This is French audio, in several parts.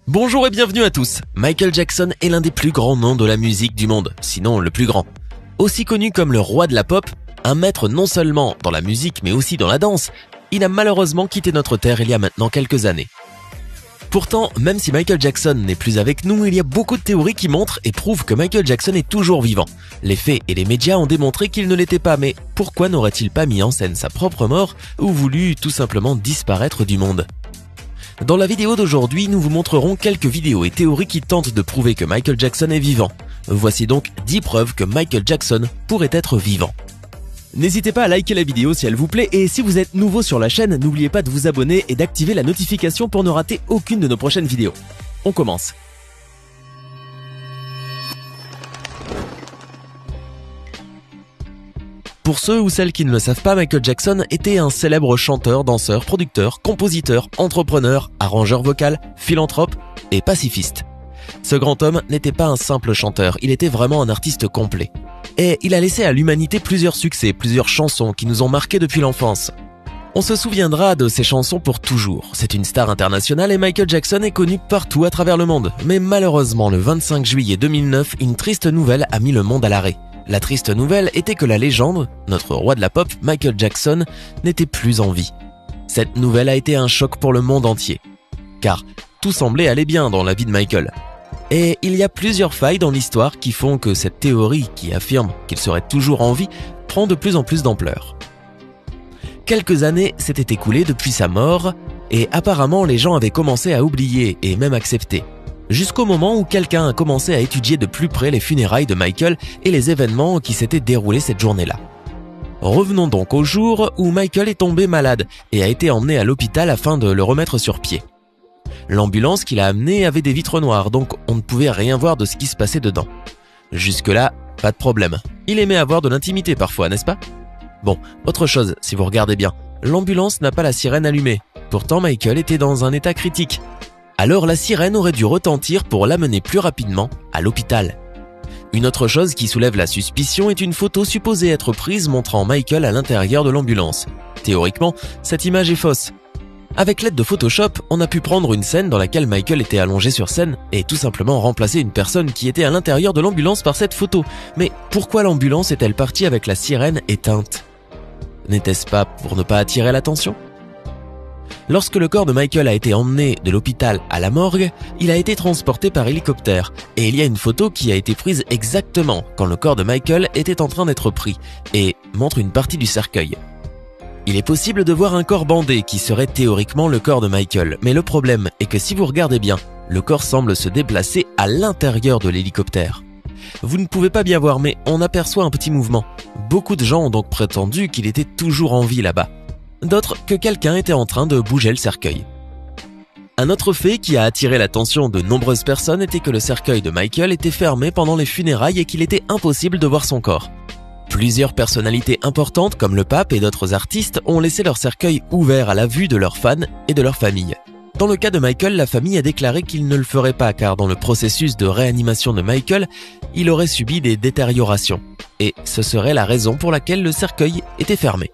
Bonjour et bienvenue à tous. Michael Jackson est l'un des plus grands noms de la musique du monde, sinon le plus grand. Aussi connu comme le roi de la pop, un maître non seulement dans la musique mais aussi dans la danse, il a malheureusement quitté notre terre il y a maintenant quelques années. Pourtant, même si Michael Jackson n'est plus avec nous, il y a beaucoup de théories qui montrent et prouvent que Michael Jackson est toujours vivant. Les faits et les médias ont démontré qu'il ne l'était pas, mais pourquoi n'aurait-il pas mis en scène sa propre mort ou voulu tout simplement disparaître du monde ? Dans la vidéo d'aujourd'hui, nous vous montrerons quelques vidéos et théories qui tentent de prouver que Michael Jackson est vivant. Voici donc 10 preuves que Michael Jackson pourrait être vivant. N'hésitez pas à liker la vidéo si elle vous plaît et si vous êtes nouveau sur la chaîne, n'oubliez pas de vous abonner et d'activer la notification pour ne rater aucune de nos prochaines vidéos. On commence. Pour ceux ou celles qui ne le savent pas, Michael Jackson était un célèbre chanteur, danseur, producteur, compositeur, entrepreneur, arrangeur vocal, philanthrope et pacifiste. Ce grand homme n'était pas un simple chanteur, il était vraiment un artiste complet. Et il a laissé à l'humanité plusieurs succès, plusieurs chansons qui nous ont marqués depuis l'enfance. On se souviendra de ces chansons pour toujours. C'est une star internationale et Michael Jackson est connu partout à travers le monde. Mais malheureusement, le 25 juillet 2009, une triste nouvelle a mis le monde à l'arrêt. La triste nouvelle était que la légende, notre roi de la pop, Michael Jackson, n'était plus en vie. Cette nouvelle a été un choc pour le monde entier. Car tout semblait aller bien dans la vie de Michael. Et il y a plusieurs failles dans l'histoire qui font que cette théorie qui affirme qu'il serait toujours en vie prend de plus en plus d'ampleur. Quelques années s'étaient écoulées depuis sa mort et apparemment les gens avaient commencé à oublier et même accepter. Jusqu'au moment où quelqu'un a commencé à étudier de plus près les funérailles de Michael et les événements qui s'étaient déroulés cette journée-là. Revenons donc au jour où Michael est tombé malade et a été emmené à l'hôpital afin de le remettre sur pied. L'ambulance qui l'a amené avait des vitres noires, donc on ne pouvait rien voir de ce qui se passait dedans. Jusque-là, pas de problème. Il aimait avoir de l'intimité parfois, n'est-ce pas ? Bon, autre chose, si vous regardez bien, l'ambulance n'a pas la sirène allumée. Pourtant, Michael était dans un état critique. Alors la sirène aurait dû retentir pour l'amener plus rapidement à l'hôpital. Une autre chose qui soulève la suspicion est une photo supposée être prise montrant Michael à l'intérieur de l'ambulance. Théoriquement, cette image est fausse. Avec l'aide de Photoshop, on a pu prendre une scène dans laquelle Michael était allongé sur scène et tout simplement remplacer une personne qui était à l'intérieur de l'ambulance par cette photo. Mais pourquoi l'ambulance est-elle partie avec la sirène éteinte ? N'était-ce pas pour ne pas attirer l'attention ? Lorsque le corps de Michael a été emmené de l'hôpital à la morgue, il a été transporté par hélicoptère et il y a une photo qui a été prise exactement quand le corps de Michael était en train d'être pris et montre une partie du cercueil. Il est possible de voir un corps bandé qui serait théoriquement le corps de Michael, mais le problème est que si vous regardez bien, le corps semble se déplacer à l'intérieur de l'hélicoptère. Vous ne pouvez pas bien voir, mais on aperçoit un petit mouvement. Beaucoup de gens ont donc prétendu qu'il était toujours en vie là-bas. D'autres que quelqu'un était en train de bouger le cercueil. Un autre fait qui a attiré l'attention de nombreuses personnes était que le cercueil de Michael était fermé pendant les funérailles et qu'il était impossible de voir son corps. Plusieurs personnalités importantes comme le pape et d'autres artistes ont laissé leur cercueil ouvert à la vue de leurs fans et de leur famille. Dans le cas de Michael, la famille a déclaré qu'il ne le ferait pas car dans le processus de réanimation de Michael, il aurait subi des détériorations. Et ce serait la raison pour laquelle le cercueil était fermé.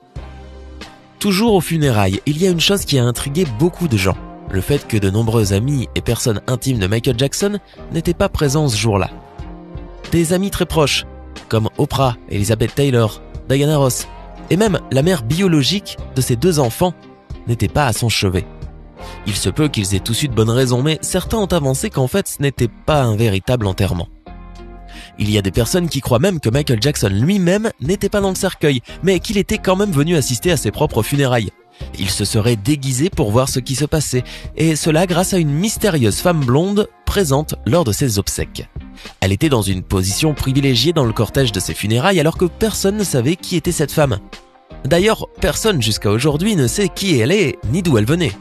Toujours aux funérailles, il y a une chose qui a intrigué beaucoup de gens. Le fait que de nombreux amis et personnes intimes de Michael Jackson n'étaient pas présents ce jour-là. Des amis très proches, comme Oprah, Elizabeth Taylor, Diana Ross, et même la mère biologique de ses 2 enfants n'était pas à son chevet. Il se peut qu'ils aient tous eu de bonnes raisons, mais certains ont avancé qu'en fait ce n'était pas un véritable enterrement. Il y a des personnes qui croient même que Michael Jackson lui-même n'était pas dans le cercueil, mais qu'il était quand même venu assister à ses propres funérailles. Il se serait déguisé pour voir ce qui se passait, et cela grâce à une mystérieuse femme blonde présente lors de ses obsèques. Elle était dans une position privilégiée dans le cortège de ses funérailles alors que personne ne savait qui était cette femme. D'ailleurs, personne jusqu'à aujourd'hui ne sait qui elle est ni d'où elle venait.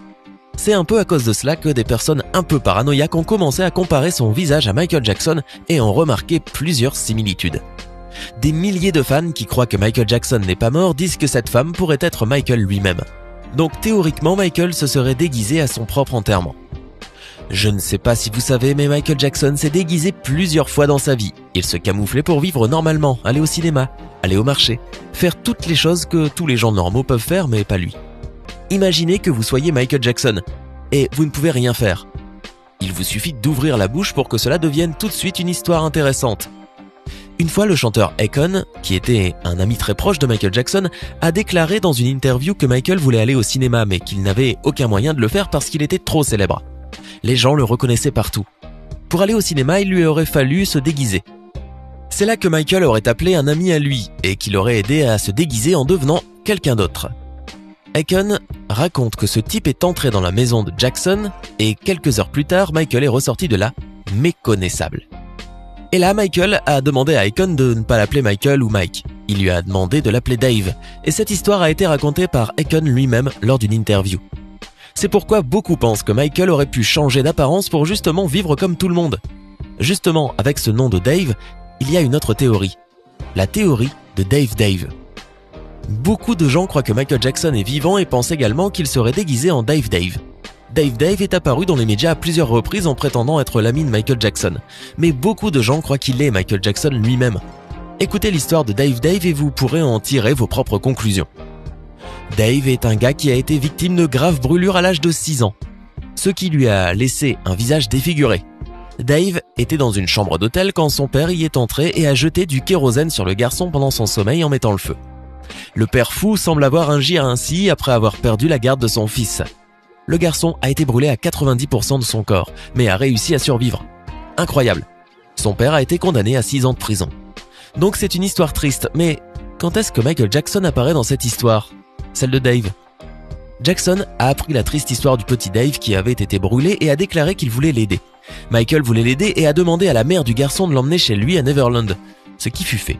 C'est un peu à cause de cela que des personnes un peu paranoïaques ont commencé à comparer son visage à Michael Jackson et ont remarqué plusieurs similitudes. Des milliers de fans qui croient que Michael Jackson n'est pas mort disent que cette femme pourrait être Michael lui-même. Donc théoriquement, Michael se serait déguisé à son propre enterrement. Je ne sais pas si vous savez, mais Michael Jackson s'est déguisé plusieurs fois dans sa vie. Il se camouflait pour vivre normalement, aller au cinéma, aller au marché, faire toutes les choses que tous les gens normaux peuvent faire, mais pas lui. Imaginez que vous soyez Michael Jackson, et vous ne pouvez rien faire. Il vous suffit d'ouvrir la bouche pour que cela devienne tout de suite une histoire intéressante. Une fois, le chanteur Akon, qui était un ami très proche de Michael Jackson, a déclaré dans une interview que Michael voulait aller au cinéma mais qu'il n'avait aucun moyen de le faire parce qu'il était trop célèbre. Les gens le reconnaissaient partout. Pour aller au cinéma, il lui aurait fallu se déguiser. C'est là que Michael aurait appelé un ami à lui et qui l'aurait aidé à se déguiser en devenant quelqu'un d'autre. Akon raconte que ce type est entré dans la maison de Jackson et quelques heures plus tard, Michael est ressorti de là méconnaissable. Et là, Michael a demandé à Akon de ne pas l'appeler Michael ou Mike. Il lui a demandé de l'appeler Dave. Et cette histoire a été racontée par Akon lui-même lors d'une interview. C'est pourquoi beaucoup pensent que Michael aurait pu changer d'apparence pour justement vivre comme tout le monde. Justement, avec ce nom de Dave, il y a une autre théorie. La théorie de Dave Dave. Beaucoup de gens croient que Michael Jackson est vivant et pensent également qu'il serait déguisé en Dave Dave. Dave Dave est apparu dans les médias à plusieurs reprises en prétendant être l'ami de Michael Jackson. Mais beaucoup de gens croient qu'il est Michael Jackson lui-même. Écoutez l'histoire de Dave Dave et vous pourrez en tirer vos propres conclusions. Dave est un gars qui a été victime de graves brûlures à l'âge de 6 ans, ce qui lui a laissé un visage défiguré. Dave était dans une chambre d'hôtel quand son père y est entré et a jeté du kérosène sur le garçon pendant son sommeil en mettant le feu. Le père fou semble avoir agi ainsi après avoir perdu la garde de son fils. Le garçon a été brûlé à 90% de son corps, mais a réussi à survivre. Incroyable. Son père a été condamné à 6 ans de prison. Donc c'est une histoire triste, mais quand est-ce que Michael Jackson apparaît dans cette histoire? Celle de Dave. Jackson a appris la triste histoire du petit Dave qui avait été brûlé et a déclaré qu'il voulait l'aider. Michael voulait l'aider et a demandé à la mère du garçon de l'emmener chez lui à Neverland, ce qui fut fait.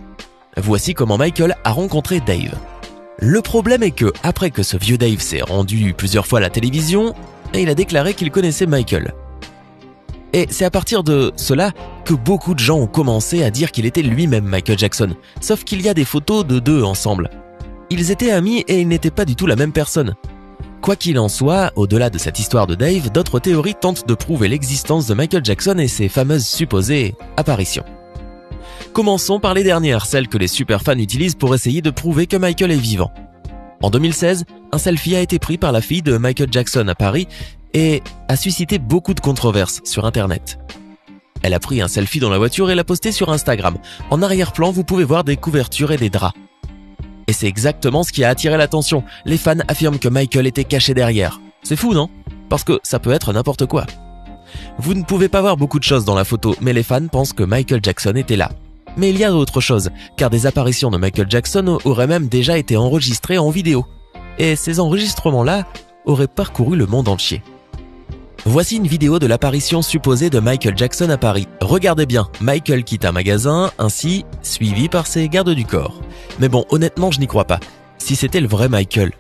Voici comment Michael a rencontré Dave. Le problème est que, après que ce vieux Dave s'est rendu plusieurs fois à la télévision, il a déclaré qu'il connaissait Michael. Et c'est à partir de cela que beaucoup de gens ont commencé à dire qu'il était lui-même Michael Jackson, sauf qu'il y a des photos de deux ensemble. Ils étaient amis et ils n'étaient pas du tout la même personne. Quoi qu'il en soit, au-delà de cette histoire de Dave, d'autres théories tentent de prouver l'existence de Michael Jackson et ses fameuses supposées apparitions. Commençons par les dernières, celles que les superfans utilisent pour essayer de prouver que Michael est vivant. En 2016, un selfie a été pris par la fille de Michael Jackson à Paris et a suscité beaucoup de controverses sur Internet. Elle a pris un selfie dans la voiture et l'a posté sur Instagram. En arrière-plan, vous pouvez voir des couvertures et des draps. Et c'est exactement ce qui a attiré l'attention. Les fans affirment que Michael était caché derrière. C'est fou, non? Parce que ça peut être n'importe quoi. Vous ne pouvez pas voir beaucoup de choses dans la photo, mais les fans pensent que Michael Jackson était là. Mais il y a d'autres choses, car des apparitions de Michael Jackson auraient même déjà été enregistrées en vidéo. Et ces enregistrements-là auraient parcouru le monde entier. Voici une vidéo de l'apparition supposée de Michael Jackson à Paris. Regardez bien, Michael quitte un magasin, ainsi suivi par ses gardes du corps. Mais bon, honnêtement, je n'y crois pas. Si c'était le vrai Michael,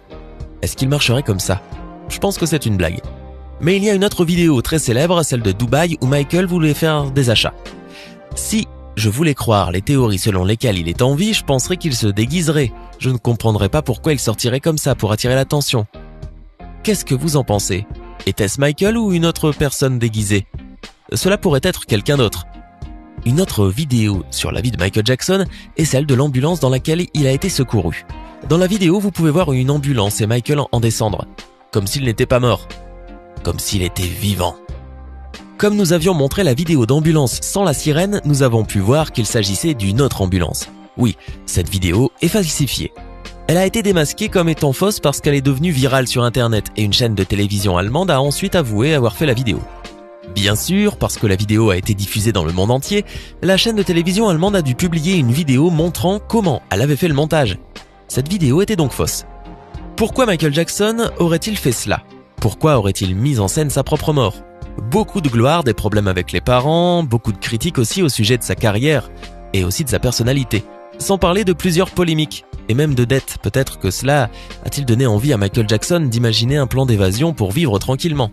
est-ce qu'il marcherait comme ça? Je pense que c'est une blague. Mais il y a une autre vidéo très célèbre, celle de Dubaï, où Michael voulait faire des achats. Si je voulais croire les théories selon lesquelles il est en vie, je penserais qu'il se déguiserait. Je ne comprendrais pas pourquoi il sortirait comme ça pour attirer l'attention. Qu'est-ce que vous en pensez? Était-ce Michael ou une autre personne déguisée? Cela pourrait être quelqu'un d'autre. Une autre vidéo sur la vie de Michael Jackson est celle de l'ambulance dans laquelle il a été secouru. Dans la vidéo, vous pouvez voir une ambulance et Michael en descendre. Comme s'il n'était pas mort. Comme s'il était vivant. Comme nous avions montré la vidéo d'ambulance sans la sirène, nous avons pu voir qu'il s'agissait d'une autre ambulance. Oui, cette vidéo est falsifiée. Elle a été démasquée comme étant fausse parce qu'elle est devenue virale sur Internet et une chaîne de télévision allemande a ensuite avoué avoir fait la vidéo. Bien sûr, parce que la vidéo a été diffusée dans le monde entier, la chaîne de télévision allemande a dû publier une vidéo montrant comment elle avait fait le montage. Cette vidéo était donc fausse. Pourquoi Michael Jackson aurait-il fait cela? Pourquoi aurait-il mis en scène sa propre mort? Beaucoup de gloire, des problèmes avec les parents, beaucoup de critiques aussi au sujet de sa carrière et aussi de sa personnalité. Sans parler de plusieurs polémiques et même de dettes. Peut-être que cela a-t-il donné envie à Michael Jackson d'imaginer un plan d'évasion pour vivre tranquillement.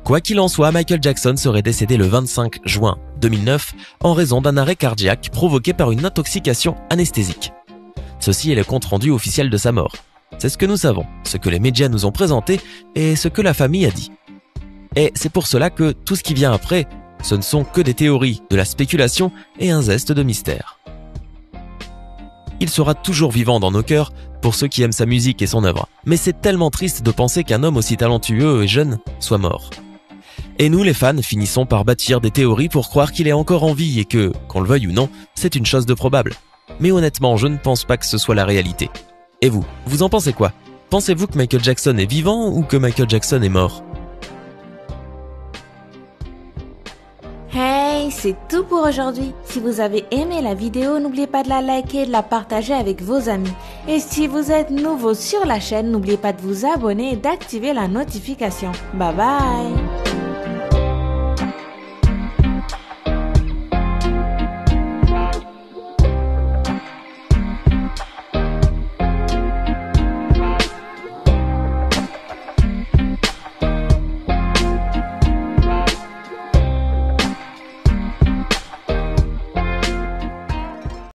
Quoi qu'il en soit, Michael Jackson serait décédé le 25 juin 2009 en raison d'un arrêt cardiaque provoqué par une intoxication anesthésique. Ceci est le compte-rendu officiel de sa mort. C'est ce que nous savons, ce que les médias nous ont présenté et ce que la famille a dit. Et c'est pour cela que tout ce qui vient après, ce ne sont que des théories, de la spéculation et un zeste de mystère. Il sera toujours vivant dans nos cœurs pour ceux qui aiment sa musique et son œuvre. Mais c'est tellement triste de penser qu'un homme aussi talentueux et jeune soit mort. Et nous, les fans, finissons par bâtir des théories pour croire qu'il est encore en vie et que, qu'on le veuille ou non, c'est une chose de probable. Mais honnêtement, je ne pense pas que ce soit la réalité. Et vous, vous en pensez quoi? Pensez-vous que Michael Jackson est vivant ou que Michael Jackson est mort? Hey, c'est tout pour aujourd'hui. Si vous avez aimé la vidéo, n'oubliez pas de la liker et de la partager avec vos amis. Et si vous êtes nouveau sur la chaîne, n'oubliez pas de vous abonner et d'activer la notification. Bye bye!